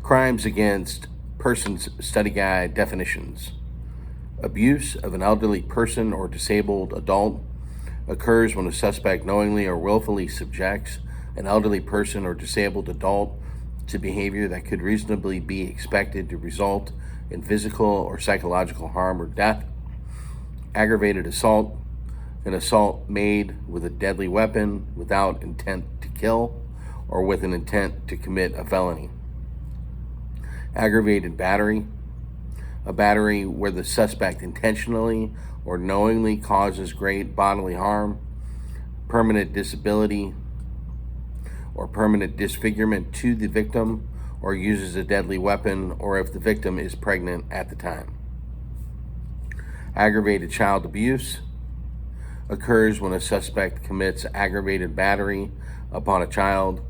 Crimes Against Persons Study Guide definitions. Abuse of an elderly person or disabled adult occurs when a suspect knowingly or willfully subjects an elderly person or disabled adult to behavior that could reasonably be expected to result in physical or psychological harm or death. Aggravated assault, an assault made with a deadly weapon without intent to kill or with an intent to commit a felony. Aggravated battery, a battery where the suspect intentionally or knowingly causes great bodily harm, permanent disability, or permanent disfigurement to the victim, or uses a deadly weapon, or if the victim is pregnant at the time. Aggravated child abuse occurs when a suspect commits aggravated battery upon a child,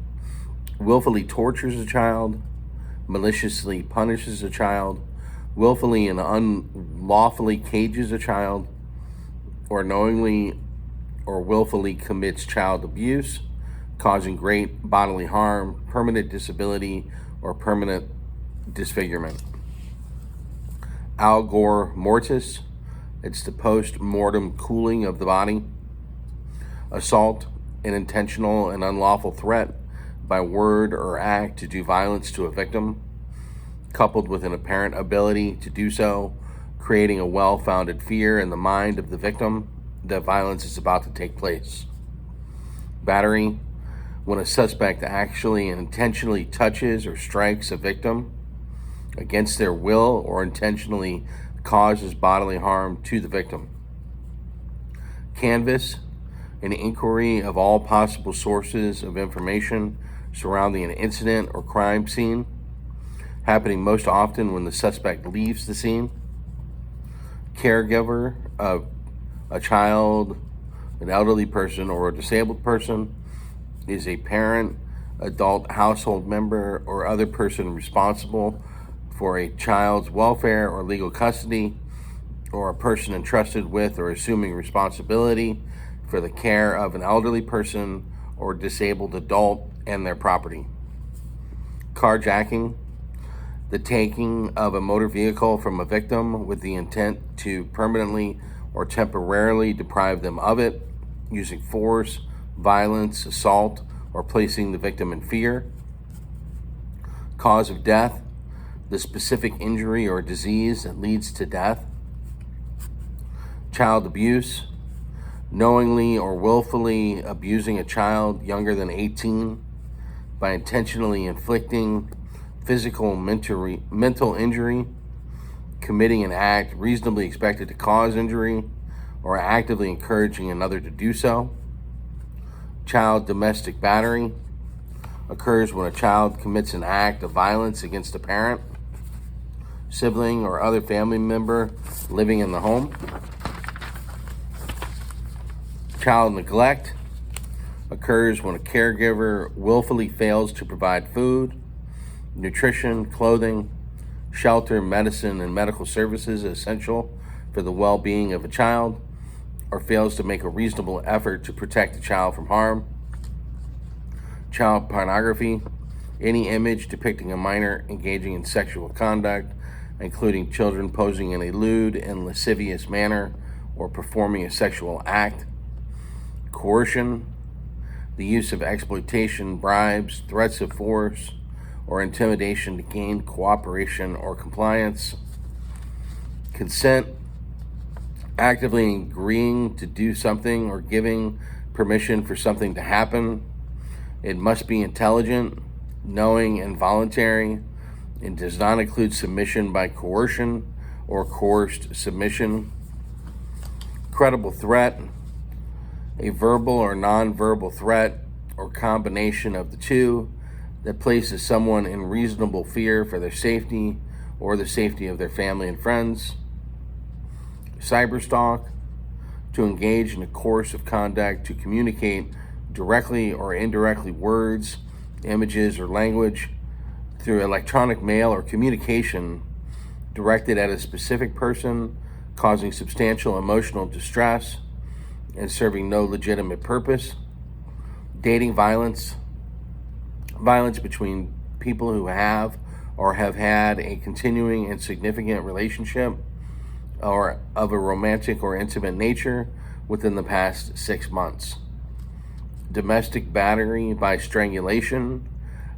willfully tortures a child, maliciously punishes a child, willfully and unlawfully cages a child, or knowingly or willfully commits child abuse, causing great bodily harm, permanent disability, or permanent disfigurement. Algor mortis, it's the post-mortem cooling of the body. Assault, an intentional and unlawful threat by word or act to do violence to a victim, coupled with an apparent ability to do so, creating a well-founded fear in the mind of the victim that violence is about to take place. Battery, when a suspect actually and intentionally touches or strikes a victim against their will or intentionally causes bodily harm to the victim. Canvass, an inquiry of all possible sources of information surrounding an incident or crime scene, happening most often when the suspect leaves the scene. Caregiver of a child, an elderly person, or a disabled person is a parent, adult household member, or other person responsible for a child's welfare or legal custody, or a person entrusted with or assuming responsibility for the care of an elderly person or disabled adult and their property. Carjacking, the taking of a motor vehicle from a victim with the intent to permanently or temporarily deprive them of it, using force, violence, assault, or placing the victim in fear. Cause of death, the specific injury or disease that leads to death. Child abuse, knowingly or willfully abusing a child younger than 18 by intentionally inflicting physical mental injury, committing an act reasonably expected to cause injury, or actively encouraging another to do so. Child domestic battery occurs when a child commits an act of violence against a parent, sibling, or other family member living in the home. Child neglect occurs when a caregiver willfully fails to provide food, nutrition, clothing, shelter, medicine, and medical services essential for the well-being of a child, or fails to make a reasonable effort to protect the child from harm. Child pornography, any image depicting a minor engaging in sexual conduct, including children posing in a lewd and lascivious manner or performing a sexual act. Coercion, the use of exploitation, bribes, threats of force, or intimidation to gain cooperation or compliance. Consent, actively agreeing to do something or giving permission for something to happen. It must be intelligent, knowing, and voluntary, and does not include submission by coercion or coerced submission. Credible threat, a verbal or nonverbal threat or combination of the two that places someone in reasonable fear for their safety or the safety of their family and friends. Cyberstalk, to engage in a course of conduct to communicate directly or indirectly words, images, or language through electronic mail or communication directed at a specific person, causing substantial emotional distress and serving no legitimate purpose. Dating violence, violence between people who have or have had a continuing and significant relationship or of a romantic or intimate nature within the past 6 months. Domestic battery by strangulation,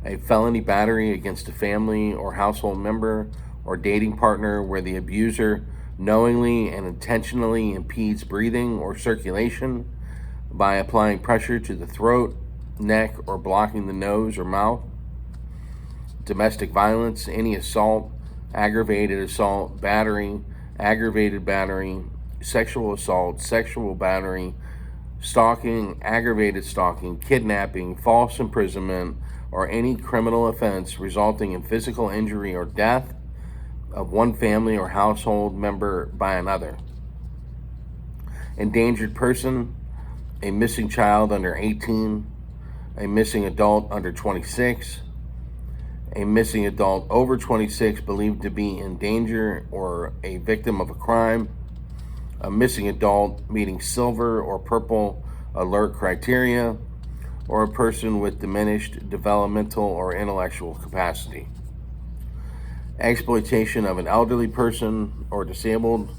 a felony battery against a family or household member or dating partner where the abuser knowingly and intentionally impedes breathing or circulation by applying pressure to the throat, neck, or blocking the nose or mouth. Domestic violence, any assault, aggravated assault, battery, aggravated battery, sexual assault, sexual battery, stalking, aggravated stalking, kidnapping, false imprisonment, or any criminal offense resulting in physical injury or death of one family or household member by another. Endangered person, a missing child under 18, a missing adult under 26, a missing adult over 26 believed to be in danger or a victim of a crime, a missing adult meeting silver or purple alert criteria, or a person with diminished developmental or intellectual capacity. Exploitation of an elderly person or disabled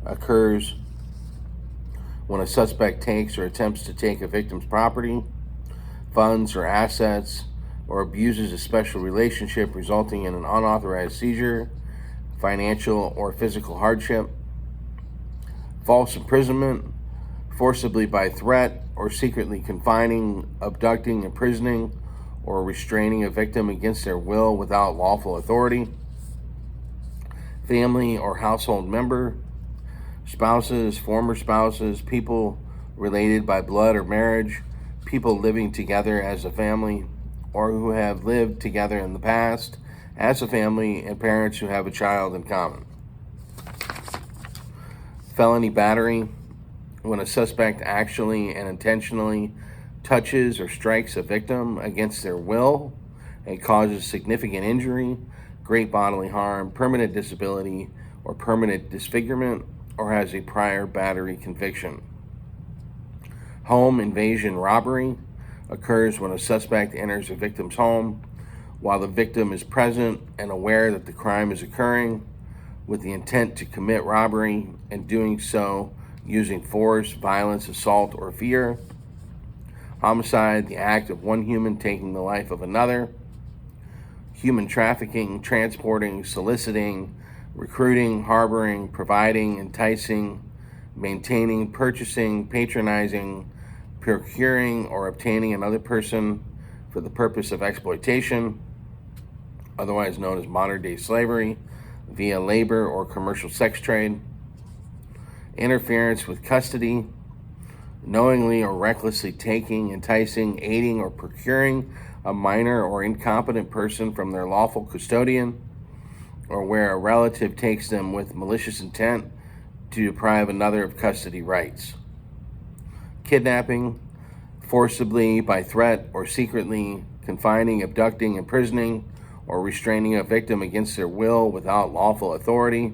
occurs when a suspect takes or attempts to take a victim's property, funds, or assets, or abuses a special relationship resulting in an unauthorized seizure, financial or physical hardship. False imprisonment, forcibly by threat or secretly confining, abducting, imprisoning, or restraining a victim against their will without lawful authority. Family or household member, spouses, former spouses, people related by blood or marriage, people living together as a family, or who have lived together in the past as a family, and parents who have a child in common. Felony battery, when a suspect actually and intentionally touches or strikes a victim against their will and causes significant injury, great bodily harm, permanent disability, or permanent disfigurement, or has a prior battery conviction. Home invasion robbery occurs when a suspect enters a victim's home while the victim is present and aware that the crime is occurring, with the intent to commit robbery and doing so using force, violence, assault, or fear. Homicide, the act of one human taking the life of another. Human trafficking, transporting, soliciting, recruiting, harboring, providing, enticing, maintaining, purchasing, patronizing, procuring, or obtaining another person for the purpose of exploitation, otherwise known as modern-day slavery, via labor or commercial sex trade. Interference with custody, knowingly or recklessly taking, enticing, aiding, or procuring a minor or incompetent person from their lawful custodian, or where a relative takes them with malicious intent to deprive another of custody rights. Kidnapping, forcibly by threat or secretly confining, abducting, imprisoning, or restraining a victim against their will without lawful authority.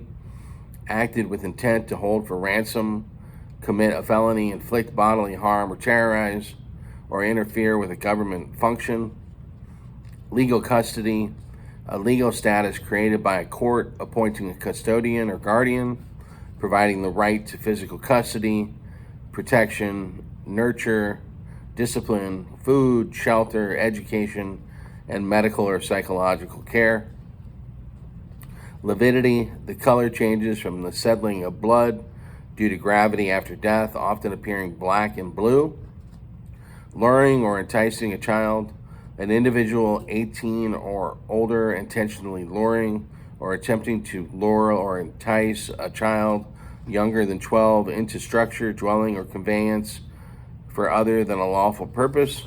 Acted with intent to hold for ransom, commit a felony, inflict bodily harm, or terrorize, or interfere with a government function. Legal custody, a legal status created by a court appointing a custodian or guardian, providing the right to physical custody, protection, nurture, discipline, food, shelter, education, and medical or psychological care. Lividity, the color changes from the settling of blood due to gravity after death, often appearing black and blue. Luring or enticing a child, an individual 18 or older intentionally luring or attempting to lure or entice a child younger than 12 into structure, dwelling, or conveyance for other than a lawful purpose.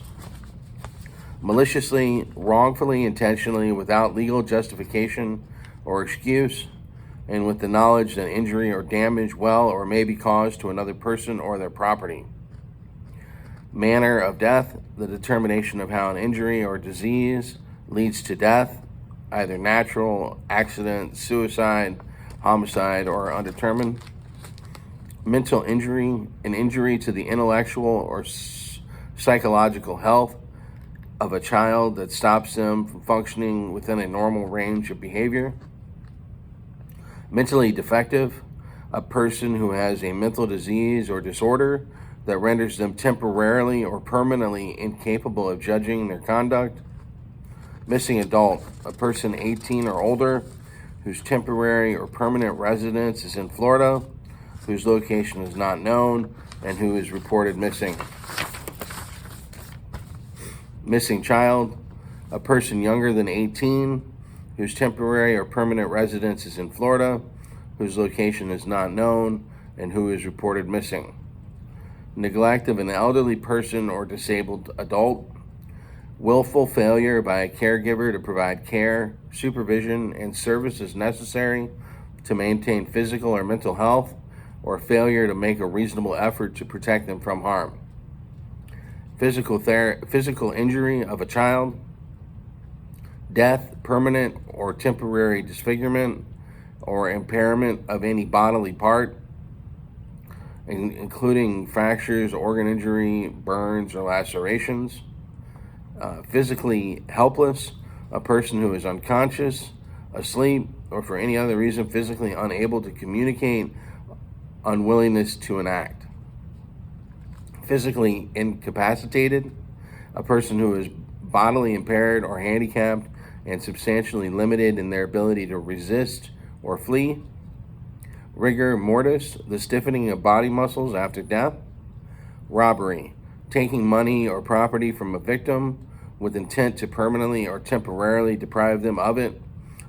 Maliciously, wrongfully, intentionally, without legal justification or excuse, and with the knowledge that injury or damage will or may be caused to another person or their property. Manner of death, the determination of how an injury or disease leads to death, either natural, accident, suicide, homicide, or undetermined. Mental injury, an injury to the intellectual or psychological health, of a child that stops them from functioning within a normal range of behavior. Mentally defective, a person who has a mental disease or disorder that renders them temporarily or permanently incapable of judging their conduct. Missing adult, a person 18 or older whose temporary or permanent residence is in Florida, whose location is not known, and who is reported missing. Missing child, a person younger than 18 whose temporary or permanent residence is in Florida, whose location is not known, and who is reported missing. Neglect of an elderly person or disabled adult. Willful failure by a caregiver to provide care, supervision, and services necessary to maintain physical or mental health, or failure to make a reasonable effort to protect them from harm. Physical injury of a child. Death, permanent or temporary disfigurement, or impairment of any bodily part, including fractures, organ injury, burns, or lacerations. Physically helpless, a person who is unconscious, asleep, or for any other reason physically unable to communicate, unwillingness to enact. Physically incapacitated, a person who is bodily impaired or handicapped and substantially limited in their ability to resist or flee. Rigor mortis, the stiffening of body muscles after death. Robbery, taking money or property from a victim with intent to permanently or temporarily deprive them of it,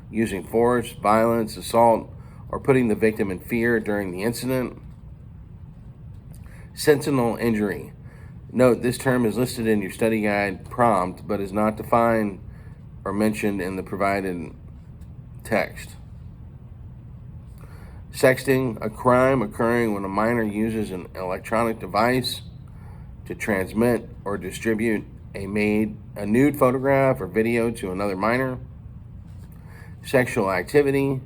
using force, violence, assault, or putting the victim in fear during the incident. Sentinel injury. Note, this term is listed in your study guide prompt, but is not defined or mentioned in the provided text. Sexting, a crime occurring when a minor uses an electronic device to transmit or distribute a nude photograph or video to another minor. Sexual activity,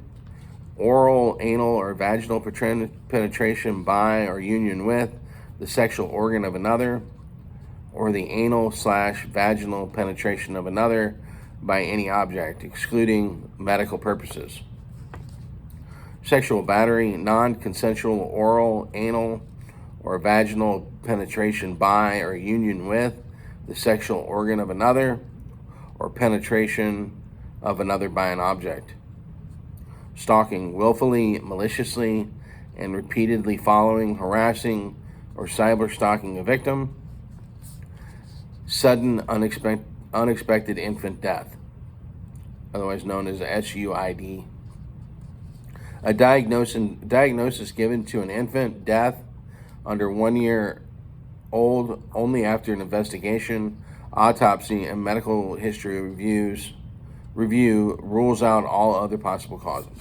oral, anal, or vaginal penetration by or union with the sexual organ of another, or the anal/vaginal penetration of another by any object, excluding medical purposes. Sexual battery, non-consensual oral, anal, or vaginal penetration by or union with the sexual organ of another, or penetration of another by an object. Stalking, willfully, maliciously, and repeatedly following, harassing, or cyber stalking a victim. Sudden, unexpected infant death, otherwise known as SUID. A diagnosis given to an infant death under 1 year old only after an investigation, autopsy, and medical history review rules out all other possible causes.